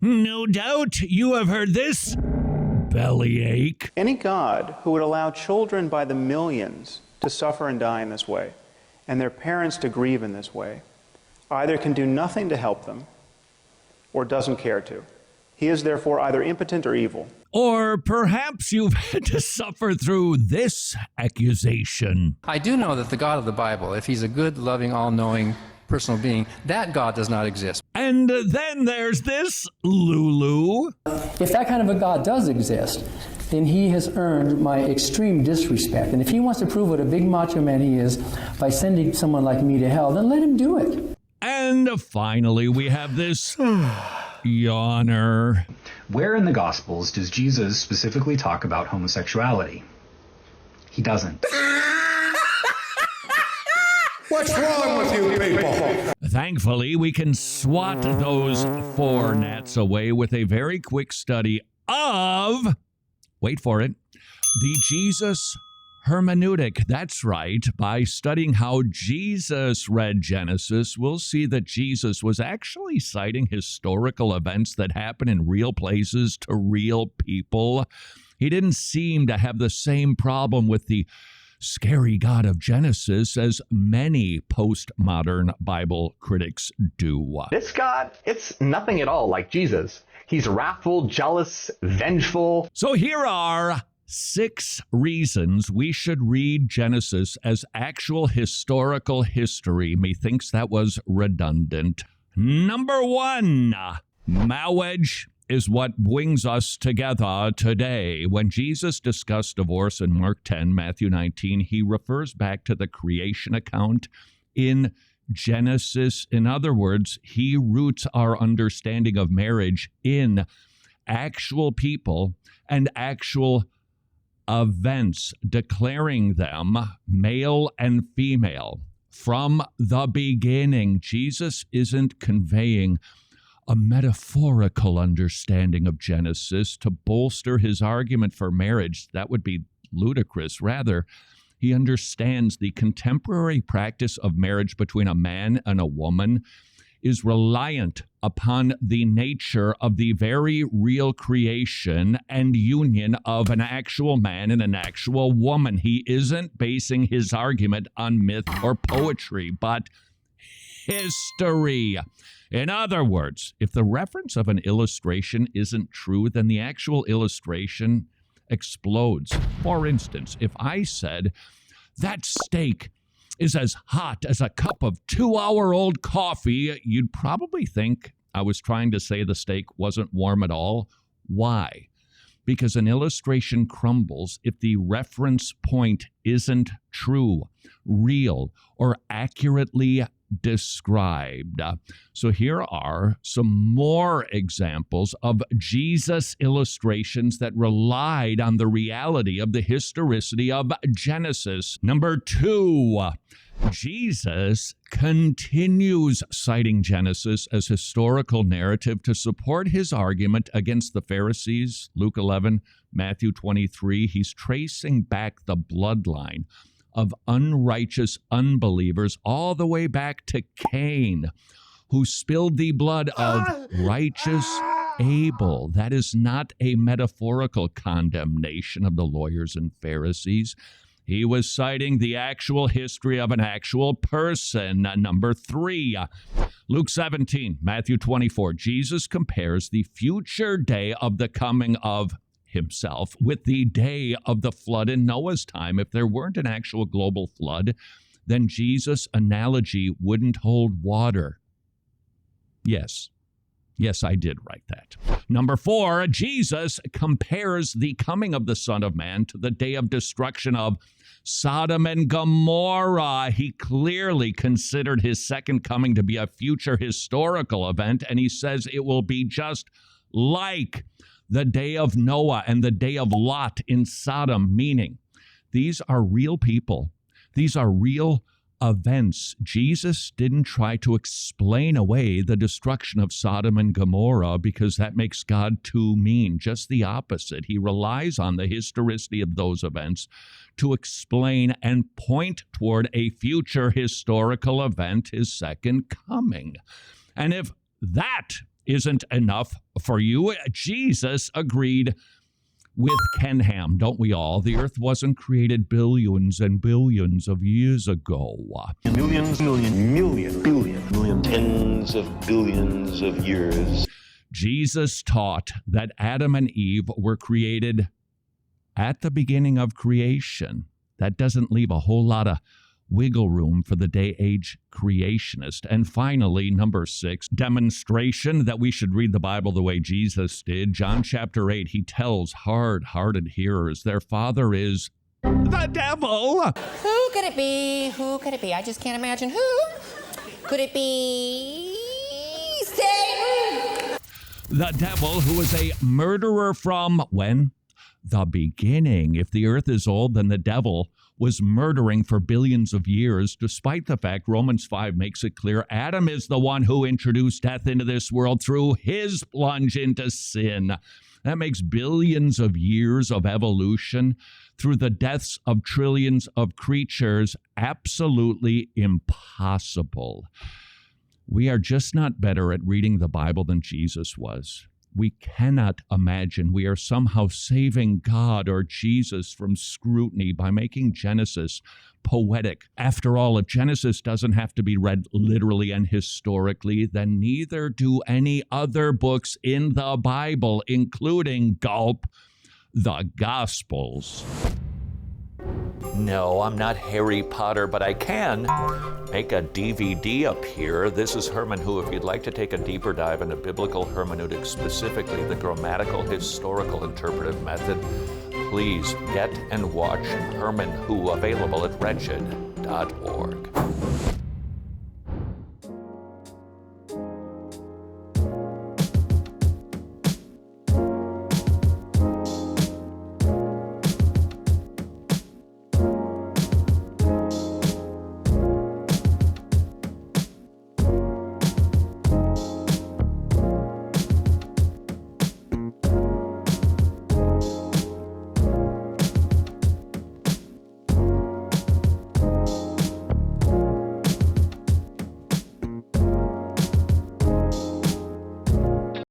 No doubt you have heard this bellyache. Any God who would allow children by the millions to suffer and die in this way, and their parents to grieve in this way, either can do nothing to help them or doesn't care to. He is therefore either impotent or evil. Or perhaps you've had to suffer through this accusation. I do know that the God of the Bible, if he's a good, loving, all-knowing personal being, that God does not exist. And then there's this Lulu. If that kind of a God does exist, then he has earned my extreme disrespect. And if he wants to prove what a big macho man he is by sending someone like me to hell, then let him do it. And finally, we have this yawner. Where in the Gospels does Jesus specifically talk about homosexuality? He doesn't. What's wrong with you people? Thankfully, we can swat those four gnats away with a very quick study of, wait for it, the Jesus hermeneutic. That's right. By studying how Jesus read Genesis, we'll see that Jesus was actually citing historical events that happen in real places to real people. He didn't seem to have the same problem with the scary God of Genesis as many postmodern Bible critics do. This God, it's nothing at all like Jesus. He's wrathful, jealous, vengeful. So here are 6 reasons we should read Genesis as actual historical history. Methinks that was redundant. Number 1, marriage is what brings us together today. When Jesus discussed divorce in Mark 10, Matthew 19, he refers back to the creation account in Genesis. In other words, he roots our understanding of marriage in actual people and actual events, declaring them male and female. From the beginning, Jesus isn't conveying a metaphorical understanding of Genesis to bolster his argument for marriage. That would be ludicrous. Rather, he understands the contemporary practice of marriage between a man and a woman is reliant upon the nature of the very real creation and union of an actual man and an actual woman. He isn't basing his argument on myth or poetry, but history. In other words, if the reference of an illustration isn't true, then the actual illustration explodes. For instance, if I said, that steak is as hot as a cup of 2-hour-old coffee, you'd probably think I was trying to say the steak wasn't warm at all. Why? Because an illustration crumbles if the reference point isn't true, real, or accurately described. So here are some more examples of Jesus illustrations that relied on the reality of the historicity of Genesis. Number 2, Jesus continues citing Genesis as historical narrative to support his argument against the Pharisees. Luke 11, Matthew 23, he's tracing back the bloodline of unrighteous unbelievers all the way back to Cain, who spilled the blood of righteous Abel. That is not a metaphorical condemnation of the lawyers and Pharisees. He was citing the actual history of an actual person. Number 3, Luke 17, Matthew 24. Jesus compares the future day of the coming of himself with the day of the flood in Noah's time. If there weren't an actual global flood, then Jesus' analogy wouldn't hold water. Yes, I did write that. Number 4, Jesus compares the coming of the Son of Man to the day of destruction of Sodom and Gomorrah. He clearly considered his second coming to be a future historical event, and he says it will be just like the day of Noah and the day of Lot in Sodom, meaning these are real people. These are real events. Jesus didn't try to explain away the destruction of Sodom and Gomorrah because that makes God too mean. Just the opposite. He relies on the historicity of those events to explain and point toward a future historical event, his second coming. And if that isn't enough for you. Jesus agreed with Ken Ham, don't we all? The earth wasn't created billions and billions of years ago. Millions, billion, tens of billions of years. Jesus taught that Adam and Eve were created at the beginning of creation. That doesn't leave a whole lot of wiggle room for the day-age creationist. And finally, number 6, demonstration that we should read the Bible the way Jesus did. John chapter 8, he tells hard-hearted hearers their father is the devil. Who could it be? Who could it be? I just can't imagine who. Could it be Satan? The devil, who is a murderer from when? The beginning. If the earth is old, then the devil was murdering for billions of years, despite the fact Romans 5 makes it clear Adam is the one who introduced death into this world through his plunge into sin. That makes billions of years of evolution through the deaths of trillions of creatures absolutely impossible. We are just not better at reading the Bible than Jesus was. We cannot imagine we are somehow saving God or Jesus from scrutiny by making Genesis poetic. After all, if Genesis doesn't have to be read literally and historically, then neither do any other books in the Bible, including, gulp, the Gospels. No, I'm not Harry Potter, but I can make a DVD appear. This is Herman Who. If you'd like to take a deeper dive into biblical hermeneutics, specifically the grammatical, historical, interpretive method, please get and watch Herman Who, available at wretched.org.